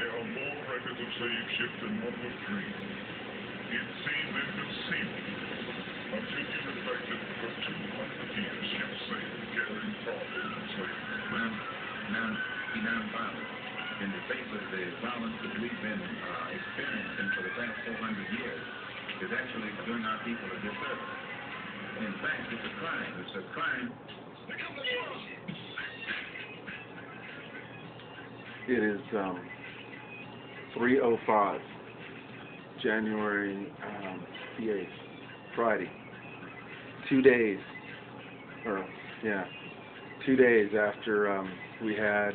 There are more records of slave ships than one would dream. It seemed inconceivable until you reflected for 200 years ships sailed carrying cargo and slaves. Now, Father, in the face of the violence that we've been experiencing for the past 400 years, is actually doing our people a disservice. In fact, it's a crime. It's a crime. It is 3:05, January the 8th, Friday. 2 days, or yeah, 2 days after we had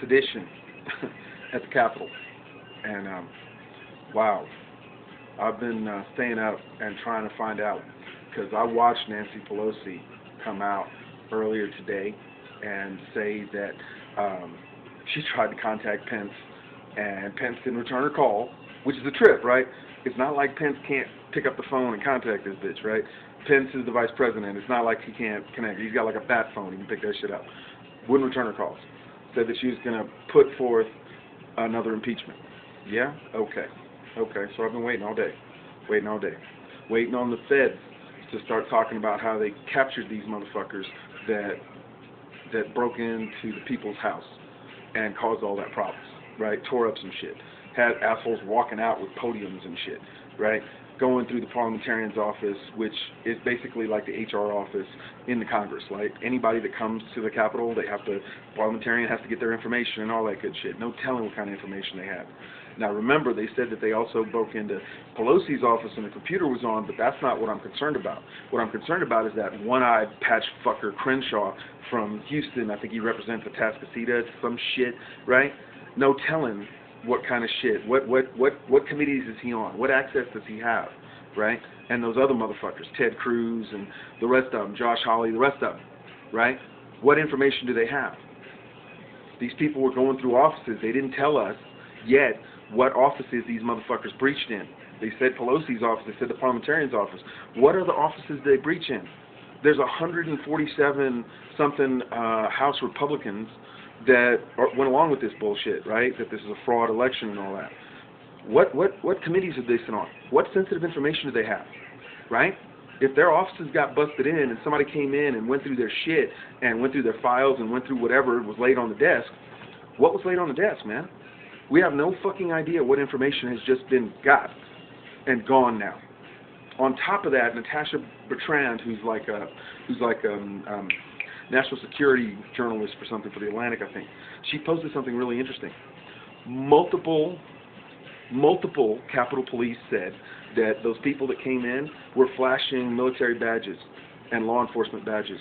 sedition at the Capitol, and wow, I've been staying up and trying to find out, because I watched Nancy Pelosi come out earlier today and say that she tried to contact Pence, and Pence didn't return her call, which is a trip, right? It's not like Pence can't pick up the phone and contact this bitch, right? Pence is the vice president. It's not like he can't connect. He's got like a bat phone. He can pick that shit up. Wouldn't return her calls. Said that she was going to put forth another impeachment. Yeah? Okay. Okay, so I've been waiting all day. Waiting on the feds to start talking about how they captured these motherfuckers that broke into the people's house and caused all that problems, right? Tore up some shit. Had assholes walking out with podiums and shit, right? Going through the parliamentarian's office, which is basically like the HR office in the Congress. Like anybody that comes to the Capitol, parliamentarian has to get their information and all that good shit. No telling what kind of information they have. Now remember, they said that they also broke into Pelosi's office and the computer was on, but that's not what I'm concerned about. What I'm concerned about is that one-eyed patch fucker Crenshaw from Houston. I think he represents Atascocita, some shit, right? No telling what kind of shit, what committees is he on, what access does he have, right? And those other motherfuckers, Ted Cruz and the rest of them, Josh Hawley, the rest of them, right? What information do they have? These people were going through offices. They didn't tell us yet what offices these motherfuckers breached in. They said Pelosi's office, they said the parliamentarian's office. What are the offices they breach in? There's 147 something House Republicans that went along with this bullshit, right? That this is a fraud election and all that. What committees are they sit on? What sensitive information do they have, right? If their offices got busted in and somebody came in and went through their shit and went through their files and went through whatever was laid on the desk, what was laid on the desk, man? We have no fucking idea what information has just been got and gone now. On top of that, Natasha Bertrand, who's like a national security journalist for something for the Atlantic, I think, she posted something really interesting. Multiple Capitol Police said that those people that came in were flashing military badges and law enforcement badges.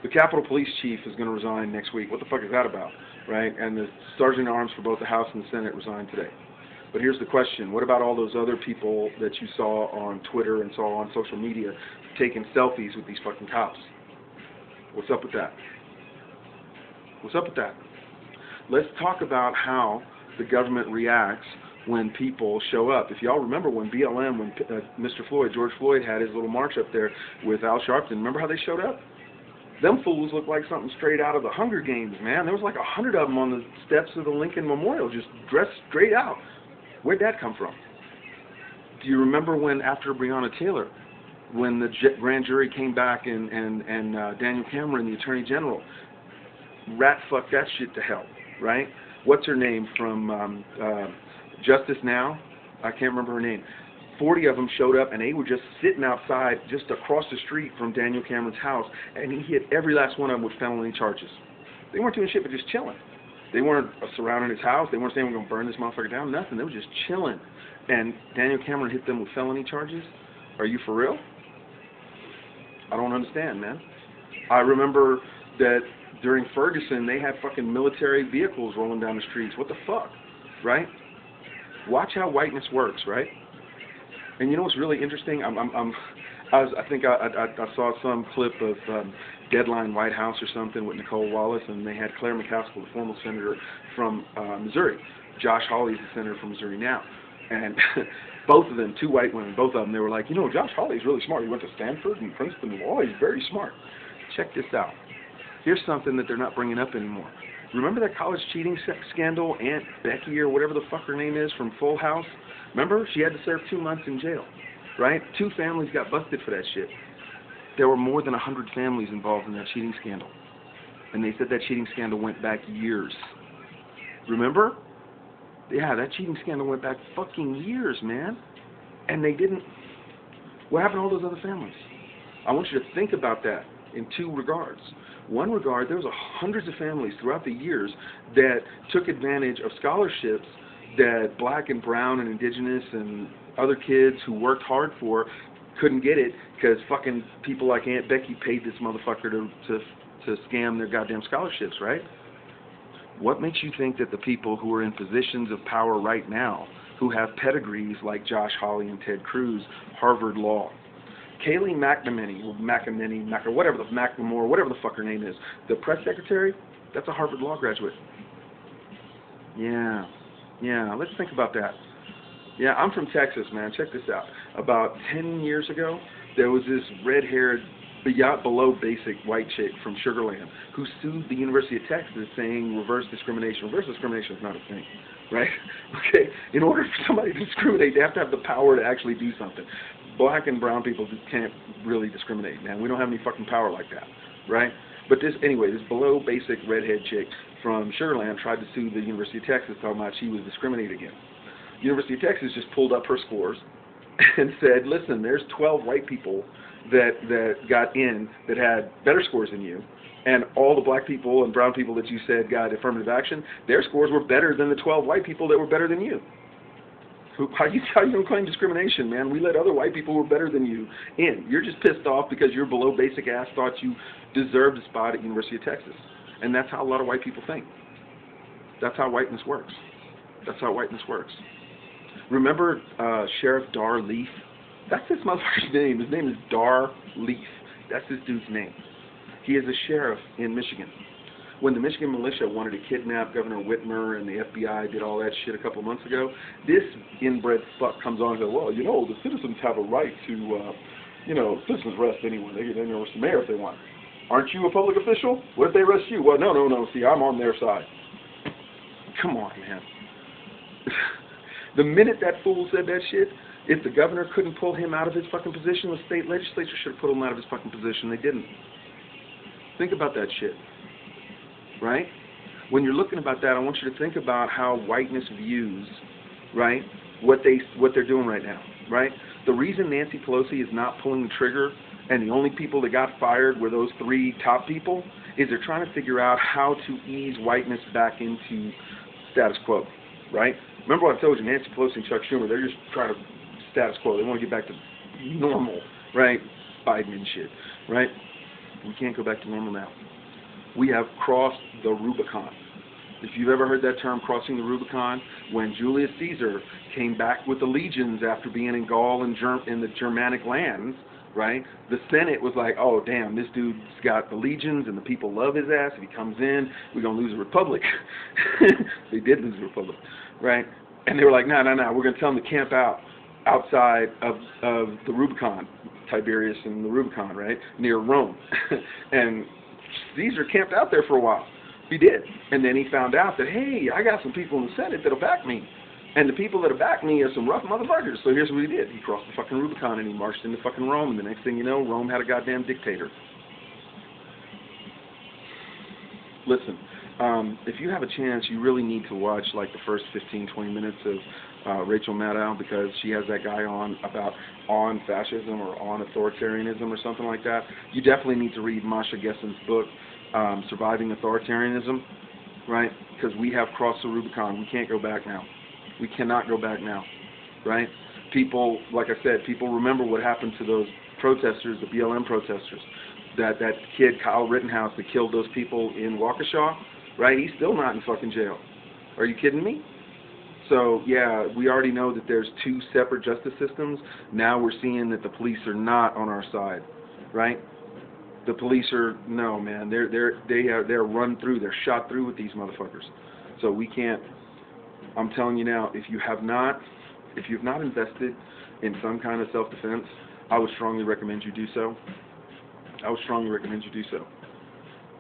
The Capitol Police Chief is going to resign next week. What the fuck is that about, right? And the Sergeant-at-Arms for both the House and the Senate resigned today. But here's the question. What about all those other people that you saw on Twitter and saw on social media taking selfies with these fucking cops? What's up with that? What's up with that? Let's talk about how the government reacts when people show up. If y'all remember when BLM, when Mr. Floyd, George Floyd, had his little march up there with Al Sharpton, remember how they showed up? Them fools looked like something straight out of the Hunger Games, man. There was like 100 of them on the steps of the Lincoln Memorial, just dressed straight out. Where'd that come from? Do you remember when, after Breonna Taylor, when the grand jury came back and Daniel Cameron, the Attorney General, rat fucked that shit to hell, right? What's her name from Justice Now? I can't remember her name. 40 of them showed up, and they were just sitting outside, just across the street from Daniel Cameron's house, and he hit every last one of them with felony charges. They weren't doing shit, but just chilling. They weren't surrounding his house. They weren't saying we're going to burn this motherfucker down. Nothing. They were just chilling. And Daniel Cameron hit them with felony charges? Are you for real? I don't understand, man. I remember that during Ferguson, they had fucking military vehicles rolling down the streets. What the fuck? Right? Watch how whiteness works, right? And you know what's really interesting? I think I saw some clip of Deadline White House or something with Nicole Wallace, and they had Claire McCaskill, the former senator from Missouri. Josh Hawley's the senator from Missouri now. And both of them, two white women, both of them, they were like, you know, Josh Hawley's really smart. He went to Stanford and Princeton Law. He's very smart. Check this out. Here's something that they're not bringing up anymore. Remember that college cheating scandal, Aunt Becky or whatever the fuck her name is from Full House? Remember? She had to serve 2 months in jail, right? 2 families got busted for that shit. There were more than 100 families involved in that cheating scandal. And they said that cheating scandal went back years. Remember? Yeah, that cheating scandal went back fucking years, man. And they didn't... What happened to all those other families? I want you to think about that in 2 regards. One regard, there was hundreds of families throughout the years that took advantage of scholarships that black and brown and indigenous and other kids who worked hard for couldn't get it because fucking people like Aunt Becky paid this motherfucker to scam their goddamn scholarships, right? What makes you think that the people who are in positions of power right now, who have pedigrees like Josh Hawley and Ted Cruz, Harvard Law, Kayleigh McEnany, whatever the fuck her name is, the press secretary, that's a Harvard Law graduate. Yeah, let's think about that. Yeah, I'm from Texas, man. Check this out. About 10 years ago, there was this red-haired, below basic white chick from Sugar Land who sued the University of Texas saying reverse discrimination. Reverse discrimination is not a thing, right? Okay? In order for somebody to discriminate, they have to have the power to actually do something. Black and brown people can't really discriminate, man. We don't have any fucking power like that, right? But this below basic redhead chick from Sugar Land tried to sue the University of Texas talking about she was discriminated against. The University of Texas just pulled up her scores and said, listen, there's 12 white people that got in that had better scores than you, and all the black people and brown people that you said got affirmative action, their scores were better than the 12 white people that were better than you. How you don't claim discrimination, man? We let other white people who were better than you in. You're just pissed off because your below basic ass thought you deserved a spot at University of Texas. And that's how a lot of white people think. That's how whiteness works. That's how whiteness works. Remember Sheriff Dar Leaf? That's this motherfucker's name. His name is Dar Leaf. That's this dude's name. He is a sheriff in Michigan. When the Michigan militia wanted to kidnap Governor Whitmer and the FBI did all that shit a couple of months ago, this inbred fuck comes on and says, well, you know, the citizens have a right to, citizens arrest anyone. They can arrest the mayor if they want. Aren't you a public official? What if they arrest you? Well, no. See, I'm on their side. Come on, man. The minute that fool said that shit, if the governor couldn't pull him out of his fucking position, the state legislature should have put him out of his fucking position. They didn't. Think about that shit. Right? When you're looking about that, I want you to think about how whiteness views, right, what they're doing right now, right? The reason Nancy Pelosi is not pulling the trigger and the only people that got fired were those 3 top people is they're trying to figure out how to ease whiteness back into status quo, right? Remember what I told you, Nancy Pelosi and Chuck Schumer, they're just trying to status quo. They want to get back to normal, right? Biden and shit, right? We can't go back to normal now. We have crossed the Rubicon. If you've ever heard that term, crossing the Rubicon, when Julius Caesar came back with the legions after being in Gaul and in the Germanic lands, right, the Senate was like, oh, damn, this dude's got the legions and the people love his ass. If he comes in, we're going to lose a republic. They did lose a republic, right? And they were like, no, we're going to tell them to camp outside of the Rubicon, Tiberius and the Rubicon, right, near Rome. And Caesar camped out there for a while. He did. And then he found out that, hey, I got some people in the Senate that'll back me. And the people that'll back me are some rough motherfuckers. So here's what he did. He crossed the fucking Rubicon and he marched into fucking Rome. And the next thing you know, Rome had a goddamn dictator. Listen, if you have a chance, you really need to watch like the first 15, 20 minutes of Rachel Maddow, because she has that guy on fascism or on authoritarianism or something like that. You definitely need to read Masha Gessen's book, Surviving Authoritarianism, right? Because we have crossed the Rubicon. We can't go back now. We cannot go back now, right? People, like I said, people remember what happened to those protesters, the BLM protesters. That kid, Kyle Rittenhouse, that killed those people in Waukesha, right? He's still not in fucking jail. Are you kidding me? So, yeah, we already know that there's 2 separate justice systems. Now we're seeing that the police are not on our side, right? The police are, no, man, they're run through, they're shot through with these motherfuckers. So we can't, I'm telling you now, if you've not invested in some kind of self-defense, I would strongly recommend you do so.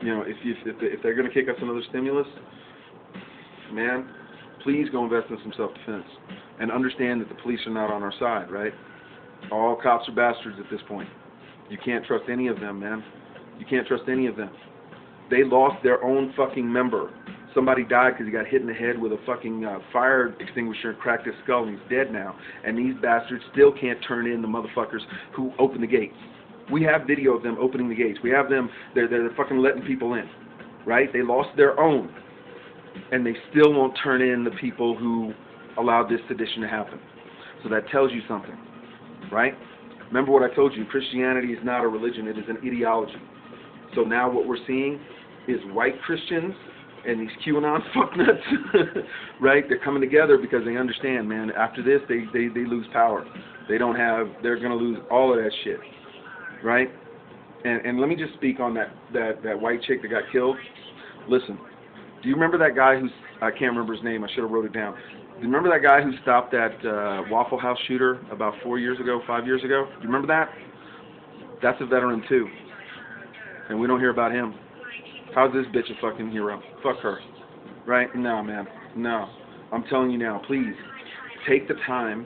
You know, if they're going to kick us another stimulus, man, please go invest in some self-defense and understand that the police are not on our side, right? All cops are bastards at this point. You can't trust any of them, man. You can't trust any of them. They lost their own fucking member. Somebody died because he got hit in the head with a fucking fire extinguisher and cracked his skull, and he's dead now. And these bastards still can't turn in the motherfuckers who opened the gates. We have video of them opening the gates. We have them, they're fucking letting people in, right? They lost their own, and they still won't turn in the people who allowed this sedition to happen. So that tells you something, right? Remember what I told you, Christianity is not a religion, it is an ideology. So now what we're seeing is white Christians and these QAnon fucknuts, right? They're coming together because they understand, man, after this they lose power. They're going to lose all of that shit, right? And let me just speak on that white chick that got killed. Listen, do you remember that guy who's, I can't remember his name, I should have wrote it down. Do you remember that guy who stopped that Waffle House shooter about 5 years ago? Do you remember that? That's a veteran too. And we don't hear about him. How's this bitch a fucking hero? Fuck her. Right? No, man. No. I'm telling you now, please, take the time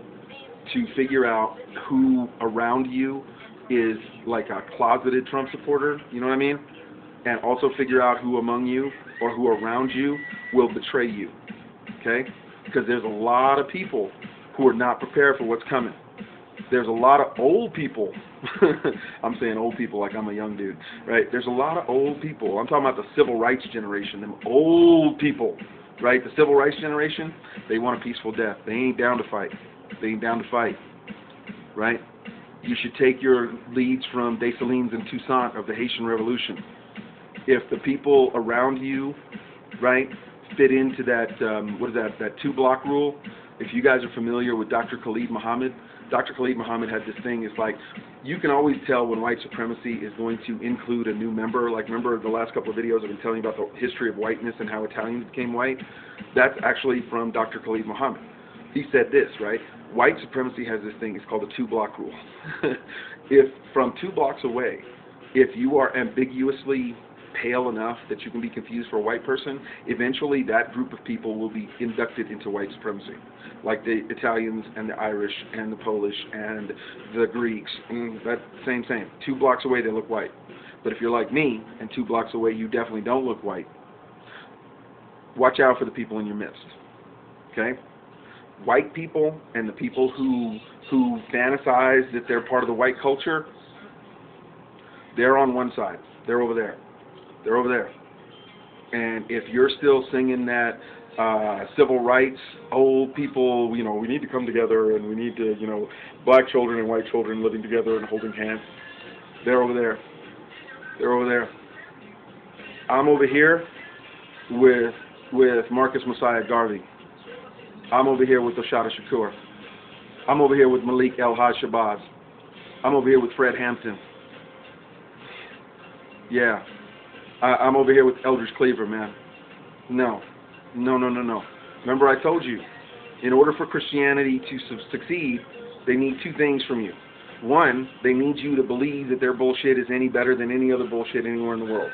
to figure out who around you is like a closeted Trump supporter, you know what I mean? And also figure out who among you or who around you will betray you. Okay? Because there's a lot of people who are not prepared for what's coming. There's a lot of old people. I'm saying old people like I'm a young dude, right? There's a lot of old people. I'm talking about the civil rights generation, them old people, right? The civil rights generation, they want a peaceful death. They ain't down to fight. They ain't down to fight, right? You should take your leads from Dessalines and Toussaint of the Haitian Revolution. If the people around you, right, fit into that, that 2-block rule. If you guys are familiar with Dr. Khalid Muhammad had this thing, it's like, you can always tell when white supremacy is going to include a new member. Like, remember the last couple of videos I've been telling you about the history of whiteness and how Italians became white? That's actually from Dr. Khalid Muhammad. He said this, right? White supremacy has this thing, it's called the 2-block rule. If from 2 blocks away, if you are ambiguously pale enough that you can be confused for a white person, eventually that group of people will be inducted into white supremacy. Like the Italians and the Irish and the Polish and the Greeks. That same. 2 blocks away they look white. But if you're like me and 2 blocks away you definitely don't look white, watch out for the people in your midst. Okay? White people and the people who fantasize that they're part of the white culture, they're on one side. They're over there. They're over there. And if you're still singing that civil rights, old people, you know, we need to come together and we need to, you know, black children and white children living together and holding hands, they're over there. They're over there. I'm over here with Marcus Messiah Garvey. I'm over here with Oshada Shakur. I'm over here with Malik El-Haj Shabazz. I'm over here with Fred Hampton. Yeah. I'm over here with Eldridge Cleaver, man. No. Remember I told you, in order for Christianity to succeed, they need 2 things from you. 1, they need you to believe that their bullshit is any better than any other bullshit anywhere in the world.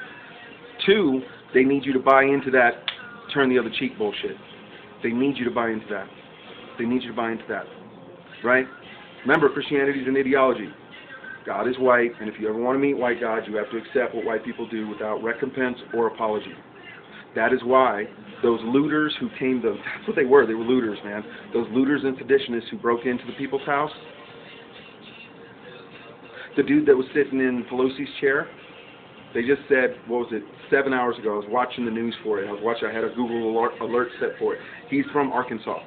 2, they need you to buy into that turn the other cheek bullshit. They need you to buy into that. They need you to buy into that. Right? Remember, Christianity is an ideology. God is white, and if you ever want to meet white gods, you have to accept what white people do without recompense or apology. That is why those looters who came to, that's what they were looters, man. Those looters and seditionists who broke into the people's house, the dude that was sitting in Pelosi's chair, they just said, what was it, 7 hours ago, I was watching the news for it, I had a Google alert set for it. He's from Arkansas.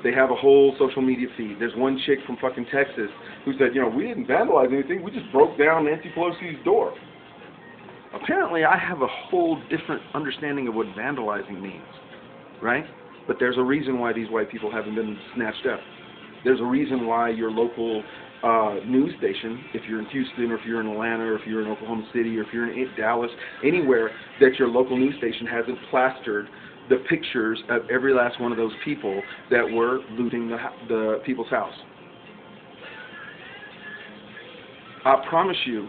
They have a whole social media feed. There's one chick from fucking Texas who said, you know, we didn't vandalize anything, we just broke down Nancy Pelosi's door. Apparently I have a whole different understanding of what vandalizing means, right? But there's a reason why these white people haven't been snatched up. There's a reason why your local news station, if you're in Houston or if you're in Atlanta or if you're in Oklahoma City or if you're in Dallas, anywhere that your local news station hasn't plastered the pictures of every last one of those people that were looting the people's house. I promise you,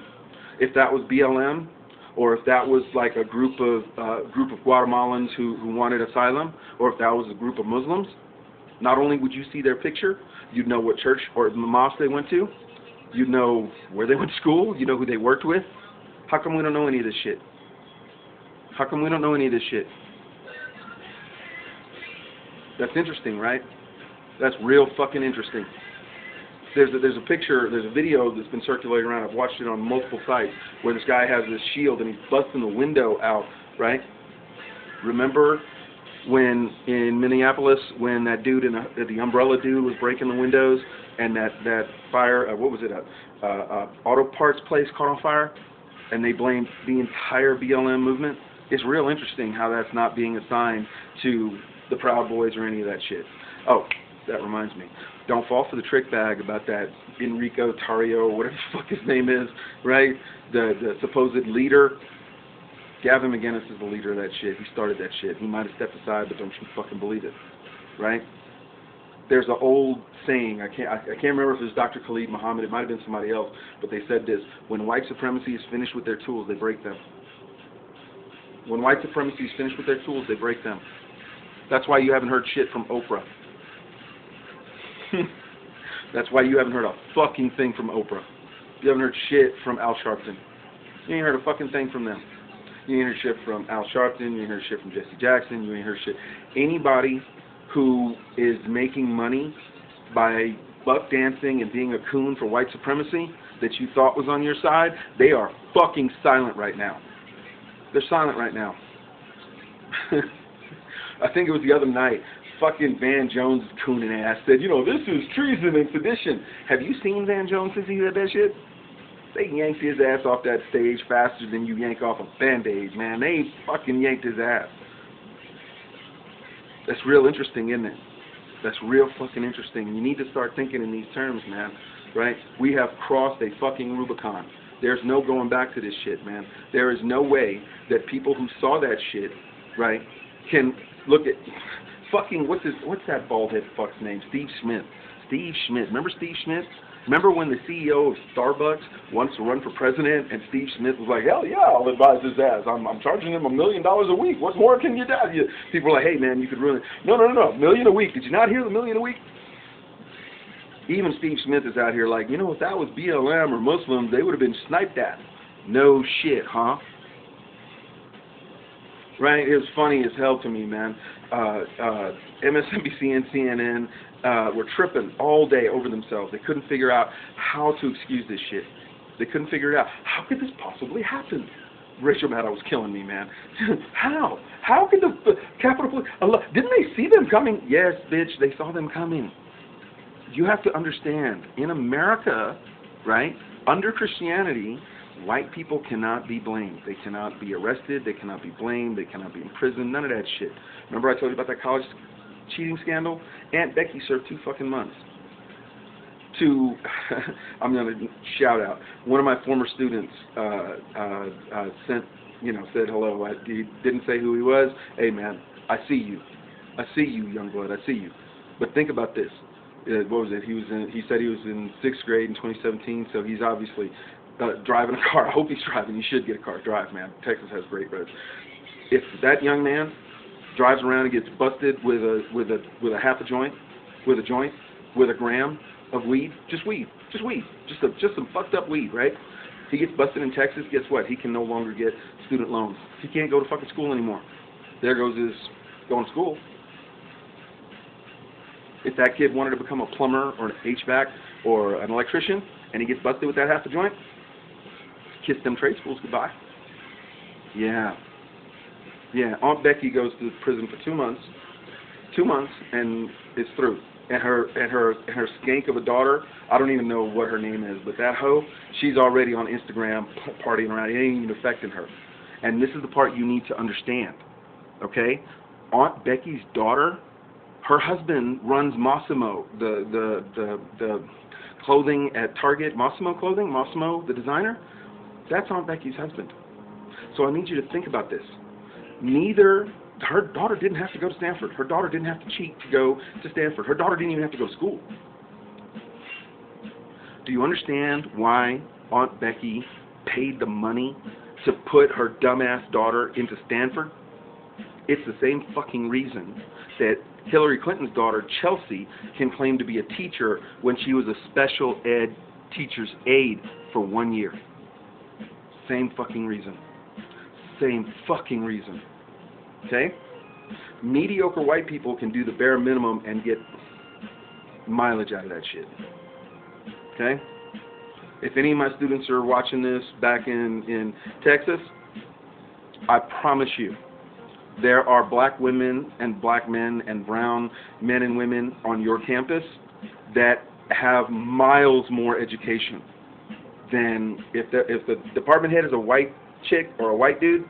if that was BLM or if that was like a group of Guatemalans who wanted asylum, or if that was a group of Muslims, not only would you see their picture, you'd know what church or the mosque they went to, you'd know where they went to school, you know who they worked with. How come we don't know any of this shit? How come we don't know any of this shit? That's interesting, right? That's real fucking interesting. There's a picture, there's a video that's been circulating around. I've watched it on multiple sites where this guy has this shield and he's busting the window out, right? Remember when in Minneapolis when that dude the umbrella dude was breaking the windows and that fire, what was it, auto parts place caught on fire, and they blamed the entire BLM movement? It's real interesting how that's not being assigned to the Proud Boys or any of that shit. Oh, that reminds me. Don't fall for the trick bag about that Enrico Tarrio, whatever the fuck his name is, right? The supposed leader. Gavin McInnes is the leader of that shit. He started that shit. He might have stepped aside, but don't you fucking believe it, right? There's an old saying. I can't remember if it was Dr. Khalid Muhammad. It might have been somebody else, but they said this: when white supremacy is finished with their tools, they break them. When white supremacy is finished with their tools, they break them. That's why you haven't heard shit from Oprah. That's why you haven't heard a fucking thing from Oprah. You haven't heard shit from Al Sharpton. You ain't heard a fucking thing from them. You ain't heard shit from Al Sharpton. You ain't heard shit from Jesse Jackson. You ain't heard shit. Anybody who is making money by buck dancing and being a coon for white supremacy that you thought was on your side, they are fucking silent right now. They're silent right now. I think it was the other night, fucking Van Jones' cooning ass said, you know, this is treason and sedition. Have you seen Van Jones since he did that shit? They yanked his ass off that stage faster than you yank off a Band-Aid, man. They fucking yanked his ass. That's real interesting, isn't it? That's real fucking interesting. You need to start thinking in these terms, man. Right? We have crossed a fucking Rubicon. There's no going back to this shit, man. There is no way that people who saw that shit, right, can look at fucking what's that bald head fuck's name? Steve Schmidt. Steve Schmidt. Remember Steve Schmidt? Remember when the CEO of Starbucks wants to run for president and Steve Schmidt was like, hell yeah, I'll advise his ass. I'm charging him $1 million a week. What more can you do? People are like, hey man, you could ruin it. No, $1 million a week. Did you not hear the $1 million a week? Even Steve Smith is out here like, you know, if that was BLM or Muslims, they would have been sniped at. No shit, huh? Right? It was funny as hell to me, man. MSNBC and CNN were tripping all day over themselves. They couldn't figure out how to excuse this shit. They couldn't figure it out. How could this possibly happen? Rachel Maddow was killing me, man. How? How could the Capitol Police... Didn't they see them coming? Yes, bitch, they saw them coming. You have to understand, in America, right, under Christianity, white people cannot be blamed. They cannot be arrested. They cannot be blamed. They cannot be imprisoned. None of that shit. Remember I told you about that college cheating scandal? Aunt Becky served 2 fucking months. I'm going to shout out. One of my former students said hello. He didn't say who he was. Hey, man, I see you. I see you, young blood. I see you. But think about this. What was it? He said he was in 6th grade in 2017, so he's obviously driving a car. I hope he's driving. He should get a car. Drive, man. Texas has great roads. If that young man drives around and gets busted with a half a joint, with a gram of weed, just some fucked up weed, right? He gets busted in Texas. Guess what? He can no longer get student loans. He can't go to fucking school anymore. There goes his going to school. If that kid wanted to become a plumber or an HVAC or an electrician and he gets busted with that half a joint, kiss them trade schools goodbye. Yeah. Aunt Becky goes to prison for 2 months. 2 months and it's through. And her skank of a daughter, I don't even know what her name is, but that hoe, she's already on Instagram partying around. It ain't even affecting her. And this is the part you need to understand. Okay? Aunt Becky's daughter, her husband runs Massimo, the clothing at Target, Massimo clothing, Massimo, the designer. That's Aunt Becky's husband. So I need you to think about this. Her daughter didn't have to go to Stanford. Her daughter didn't have to cheat to go to Stanford. Her daughter didn't even have to go to school. Do you understand why Aunt Becky paid the money to put her dumbass daughter into Stanford, it's the same fucking reason that Hillary Clinton's daughter, Chelsea, can claim to be a teacher when she was a special ed teacher's aide for 1 year. Same fucking reason. Same fucking reason. Okay? Mediocre white people can do the bare minimum and get mileage out of that shit. Okay? If any of my students are watching this back in Texas, I promise you, there are black women and black men and brown men and women on your campus that have miles more education than if the department head is a white chick or a white dude.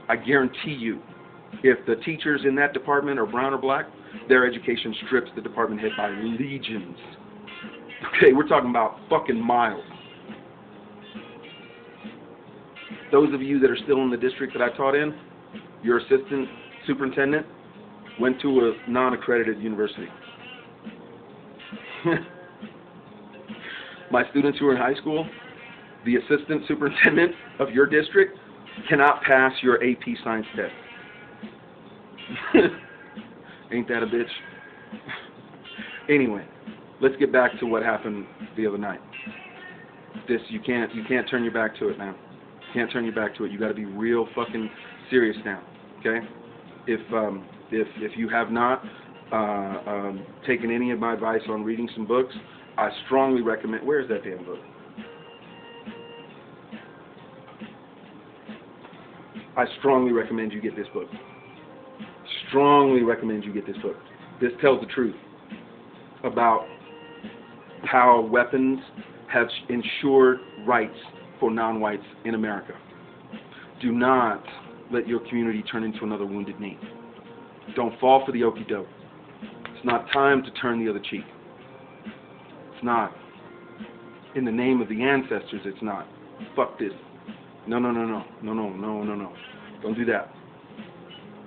I guarantee you, if the teachers in that department are brown or black, their education strips the department head by legions. Okay, we're talking about fucking miles. Those of you that are still in the district that I taught in, your assistant superintendent went to a non-accredited university. My students who are in high school, the assistant superintendent of your district cannot pass your AP science test. Ain't that a bitch? Anyway, let's get back to what happened the other night. This you can't turn your back to it now. You can't turn your back to it. You got to be real fucking serious now. Okay? If you have not taken any of my advice on reading some books, I strongly recommend. Where's that damn book? I strongly recommend you get this book. Strongly recommend you get this book. This tells the truth about how weapons have ensured rights for non-whites in America. Do not let your community turn into another Wounded Knee. Don't fall for the okie doke. It's not time to turn the other cheek. It's not. In the name of the ancestors, it's not. Fuck this. No. Don't do that.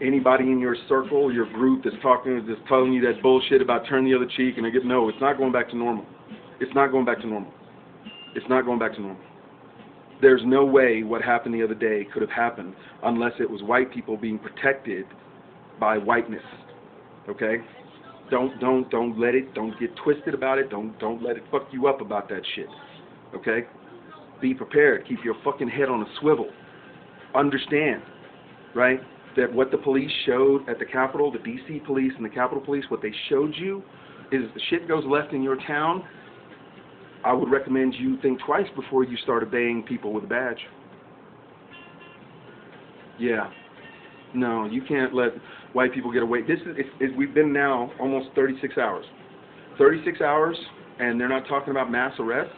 Anybody in your circle, your group that's telling you that bullshit about turn the other cheek and no, it's not going back to normal. It's not going back to normal. It's not going back to normal. There's no way what happened the other day could have happened unless it was white people being protected by whiteness. Okay? Don't let it. Don't get twisted about it. Don't let it fuck you up about that shit. Okay? Be prepared. Keep your fucking head on a swivel. Understand, right, that what the police showed at the Capitol, the D.C. police and the Capitol police, what they showed you is if the shit goes left in your town, I would recommend you think twice before you start obeying people with a badge. Yeah. No, you can't let white people get away. We've been now almost 36 hours. 36 hours, and they're not talking about mass arrests?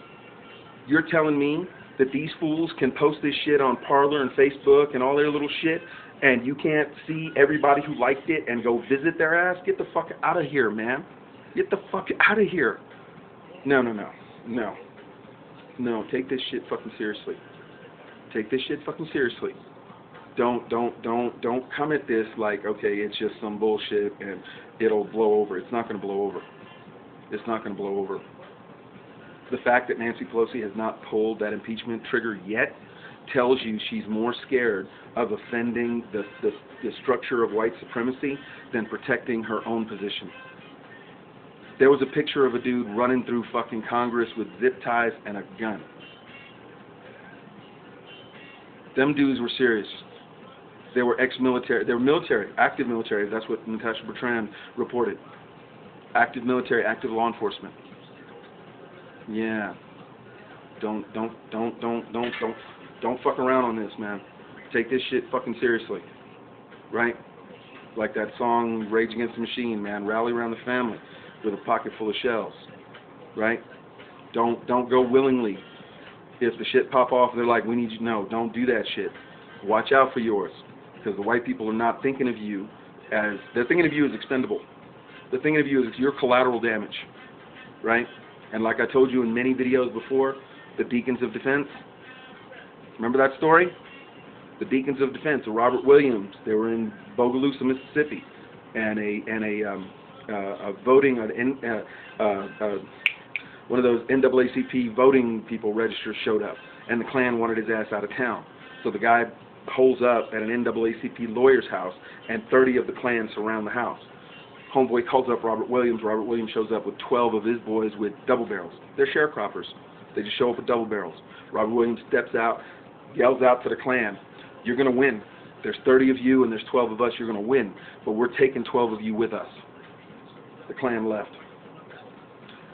You're telling me that these fools can post this shit on Parler and Facebook and all their little shit, and you can't see everybody who liked it and go visit their ass? Get the fuck out of here, man. Get the fuck out of here. No. Take this shit fucking seriously. Take this shit fucking seriously. Don't come at this like, okay, it's just some bullshit and it'll blow over. It's not going to blow over. It's not going to blow over. The fact that Nancy Pelosi has not pulled that impeachment trigger yet tells you she's more scared of offending the structure of white supremacy than protecting her own position. There was a picture of a dude running through fucking Congress with zip ties and a gun. Them dudes were serious. They were ex-military. They were military, active military. That's what Natasha Bertrand reported. Active military, active law enforcement. Yeah. Don't fuck around on this, man. Take this shit fucking seriously. Right? Like that song Rage Against the Machine, man. Rally around the family with a pocket full of shells. Right? Don't go willingly. If the shit pop off, they're like, we need you. No, don't do that shit. Watch out for yours. Because the white people are not thinking of you as, they're thinking of you as expendable. They're thinking of you as your collateral damage. Right? And like I told you in many videos before, the Deacons of Defense. Remember that story? The Deacons of Defense, Robert Williams. They were in Bogalusa, Mississippi, and one of those NAACP voting people registers showed up, and the Klan wanted his ass out of town. So the guy holes up at an NAACP lawyer's house, and 30 of the Klan surround the house. Homeboy calls up Robert Williams. Robert Williams shows up with 12 of his boys with double barrels. They're sharecroppers. They just show up with double barrels. Robert Williams steps out, yells out to the Klan, "You're going to win. There's 30 of you and there's 12 of us. You're going to win. But we're taking 12 of you with us." The Klan left.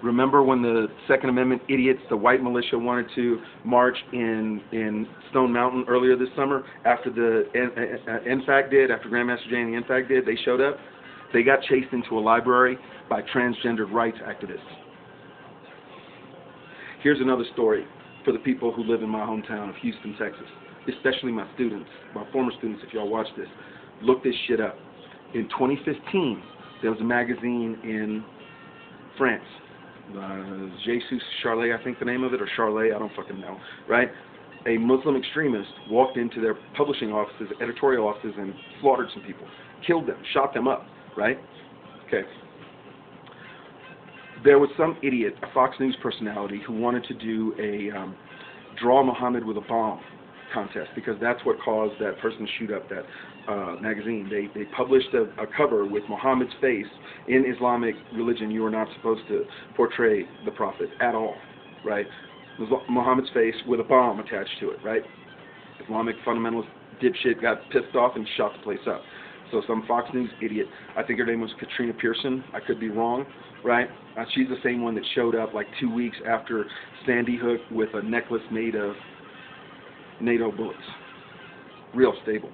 Remember when the Second Amendment idiots, the white militia, wanted to march in Stone Mountain earlier this summer after the NFAC did, after Grandmaster Jay and the NFAC did? They showed up. They got chased into a library by transgender rights activists. Here's another story for the people who live in my hometown of Houston, Texas, especially my students, my former students, if y'all watch this. Look this shit up. In 2015, there was a magazine in France, Jesus Charlet, I think the name of it, or Charlet, I don't fucking know, right? A Muslim extremist walked into their publishing offices, editorial offices, and slaughtered some people, killed them, shot them up, right? Okay. There was some idiot, a Fox News personality, who wanted to do a draw Muhammad with a bomb contest, because that's what caused that person to shoot up that magazine. They published a cover with Muhammad's face. In Islamic religion, you are not supposed to portray the Prophet at all, right? Muhammad's face with a bomb attached to it, right? Islamic fundamentalist dipshit got pissed off and shot the place up. So some Fox News idiot, I think her name was Katrina Pearson, I could be wrong, right? She's the same one that showed up like 2 weeks after Sandy Hook with a necklace made of NATO bullets. Real stable,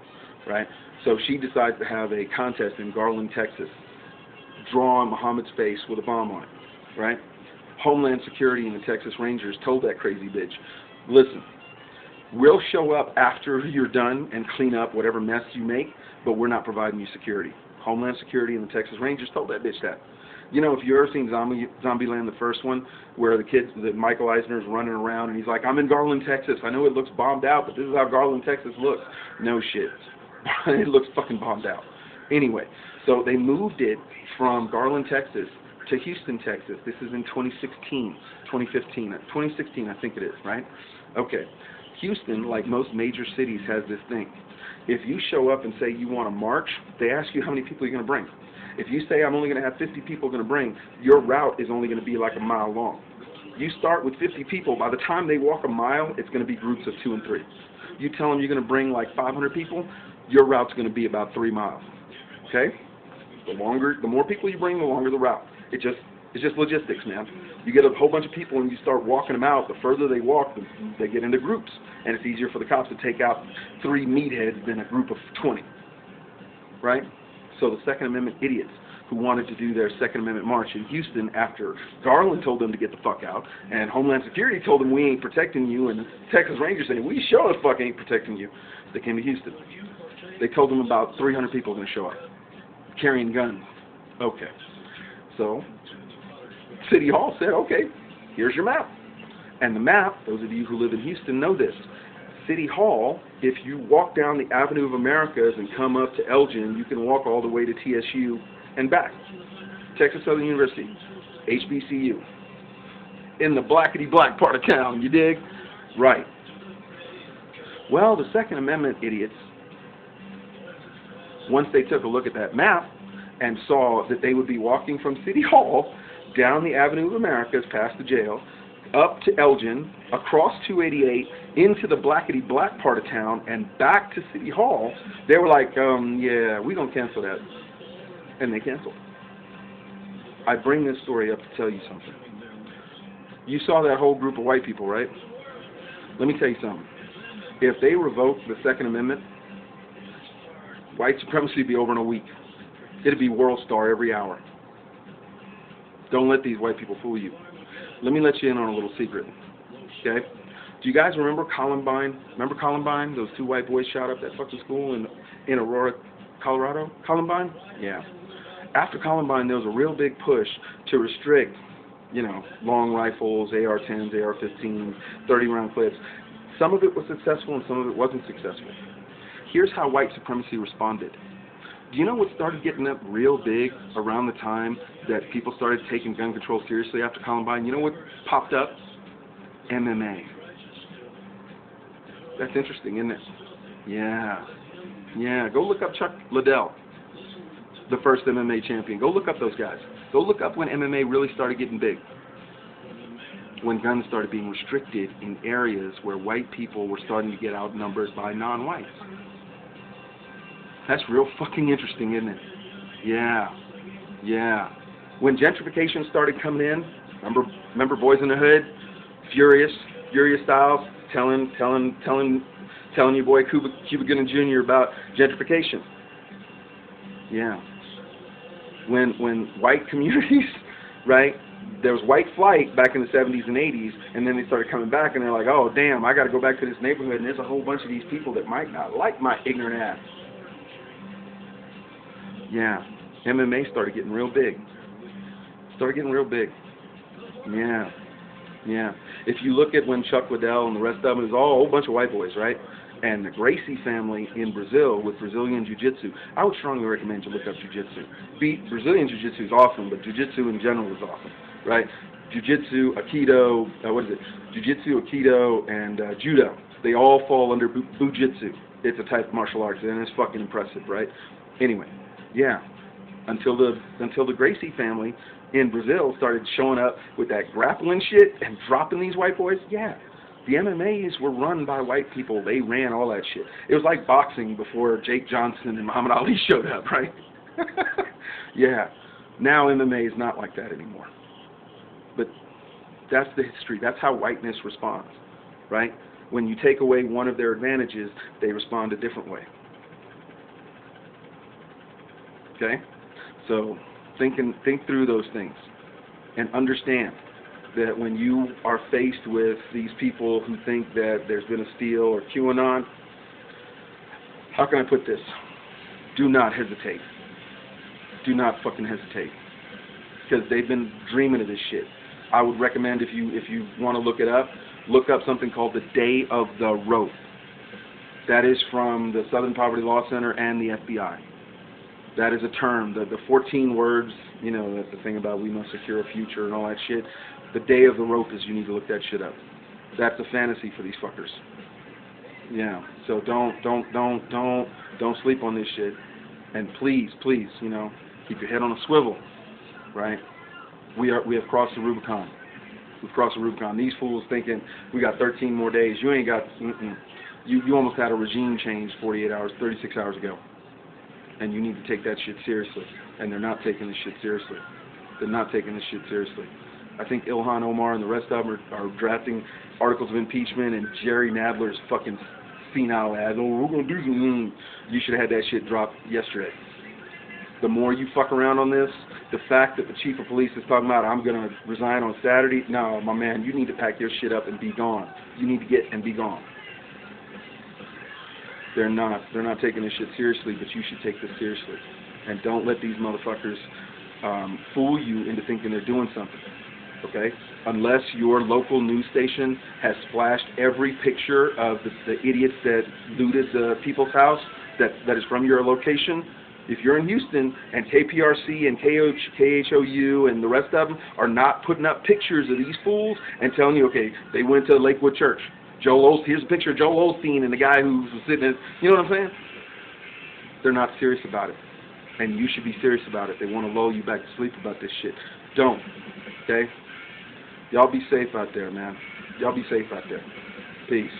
right? So she decides to have a contest in Garland, Texas, draw on Muhammad's face with a bomb on it, right? Homeland Security and the Texas Rangers told that crazy bitch, "Listen, we'll show up after you're done and clean up whatever mess you make, but we're not providing you security." Homeland Security and the Texas Rangers told that bitch that. You know, if you've ever seen Zombieland, the first one, where the kids, that Michael Eisner's running around and he's like, "I'm in Garland, Texas. I know it looks bombed out, but this is how Garland, Texas looks." No shit. It looks fucking bombed out. Anyway, so they moved it from Garland, Texas to Houston, Texas. This is in 2016, 2016, I think it is, right? Okay. Houston, like most major cities, has this thing. If you show up and say you want to march, they ask you how many people you're going to bring. If you say I'm only going to have 50 people going to bring, your route is only going to be like a mile long. You start with 50 people. By the time they walk a mile, it's going to be groups of 2 and 3. You tell them you're going to bring like 500 people, your route's going to be about 3 miles. Okay? The more people you bring, the longer the route. It's just logistics, man. You get a whole bunch of people and you start walking them out. The further they walk, they get into groups. And it's easier for the cops to take out 3 meatheads than a group of 20. Right? So the Second Amendment idiots who wanted to do their Second Amendment march in Houston after Garland told them to get the fuck out, and Homeland Security told them we ain't protecting you, and the Texas Rangers said we sure as fuck ain't protecting you. They came to Houston. They told them about 300 people are going to show up, carrying guns. Okay. So City Hall said, okay, here's your map. And the map, those of you who live in Houston know this, City Hall, if you walk down the Avenue of Americas and come up to Elgin, you can walk all the way to TSU and back. Texas Southern University, HBCU. In the blackety-black part of town, you dig? Right. Well, the Second Amendment idiots, once they took a look at that map and saw that they would be walking from City Hall down the Avenue of Americas past the jail, up to Elgin, across 288, into the blackety-black part of town, and back to City Hall, they were like, yeah, we're going to cancel that. And they canceled. I bring this story up to tell you something. You saw that whole group of white people, right? Let me tell you something. If they revoke the Second Amendment, white supremacy would be over in a week. It'd be World Star every hour. Don't let these white people fool you. Let me let you in on a little secret, okay? Do you guys remember Columbine? Remember Columbine? Those 2 white boys shot up that fucking school in Aurora, Colorado? Columbine? Yeah. After Columbine, there was a real big push to restrict, you know, long rifles, AR-10s, AR-15s, 30-round clips. Some of it was successful and some of it wasn't successful. Here's how white supremacy responded. Do you know what started getting up real big around the time that people started taking gun control seriously after Columbine? You know what popped up? MMA. That's interesting, isn't it? Yeah. Yeah. Go look up Chuck Liddell, the first MMA champion. Go look up those guys. Go look up when MMA really started getting big. When guns started being restricted in areas where white people were starting to get outnumbered by non-whites. That's real fucking interesting, isn't it? Yeah. Yeah. When gentrification started coming in, remember Boys in the Hood? Furious Styles telling your boy Cuba Gooding Jr. about gentrification. Yeah. When white communities, right? There was white flight back in the 70s and 80s, and then they started coming back, and they're like, oh, damn, I got to go back to this neighborhood, and there's a whole bunch of these people that might not like my ignorant ass. Yeah. MMA started getting real big. Yeah. Yeah. If you look at when Chuck Liddell and the rest of them, it was all a whole bunch of white boys, right? And the Gracie family in Brazil with Brazilian Jiu-Jitsu. I would strongly recommend you look up Jiu-Jitsu. Brazilian Jiu-Jitsu is awesome, but Jiu-Jitsu in general is awesome, right? Jiu-Jitsu, Aikido, Jiu-Jitsu, Aikido, and Judo. They all fall under Bujitsu. It's a type of martial arts, and it's fucking impressive, right? Anyway, yeah. Until the Gracie family in Brazil started showing up with that grappling shit and dropping these white boys, yeah. The MMAs were run by white people. They ran all that shit. It was like boxing before Jake Johnson and Muhammad Ali showed up, right? Yeah. Now MMA is not like that anymore. But that's the history. That's how whiteness responds, right? When you take away one of their advantages, they respond a different way. Okay? So think through those things and understand that when you are faced with these people who think that there's been a steal or QAnon, how can I put this? Do not hesitate. Do not fucking hesitate. Because they've been dreaming of this shit. I would recommend if you want to look it up, look up something called the Day of the Rope. That is from the Southern Poverty Law Center and the FBI. That is a term. The 14 words, you know, that's the thing about we must secure a future and all that shit. The Day of the Rope is you need to look that shit up. That's a fantasy for these fuckers. Yeah. So don't sleep on this shit. And please, you know, keep your head on a swivel. Right? We have crossed the Rubicon. We've crossed the Rubicon. These fools thinking we got 13 more days. You ain't got. You almost had a regime change 36 hours ago. And you need to take that shit seriously. And they're not taking this shit seriously. They're not taking this shit seriously. I think Ilhan Omar and the rest of them are drafting articles of impeachment, and Jerry Nadler's fucking senile ass. Oh, we're going to do something. You should have had that shit dropped yesterday. The more you fuck around on this, the fact that the chief of police is talking about, I'm going to resign on Saturday, no, my man, you need to pack your shit up and be gone. You need to get and be gone. They're not taking this shit seriously, but you should take this seriously. And don't let these motherfuckers fool you into thinking they're doing something. Okay? Unless your local news station has flashed every picture of the idiots that looted the people's house that is from your location. If you're in Houston and KPRC and KHOU and the rest of them are not putting up pictures of these fools and telling you, okay, they went to Lakewood Church. Here's a picture of Joel Osteen and the guy who was sitting in, you know what I'm saying? They're not serious about it. And you should be serious about it. They want to lull you back to sleep about this shit. Don't. Okay? Y'all be safe out there, man. Y'all be safe out there. Peace.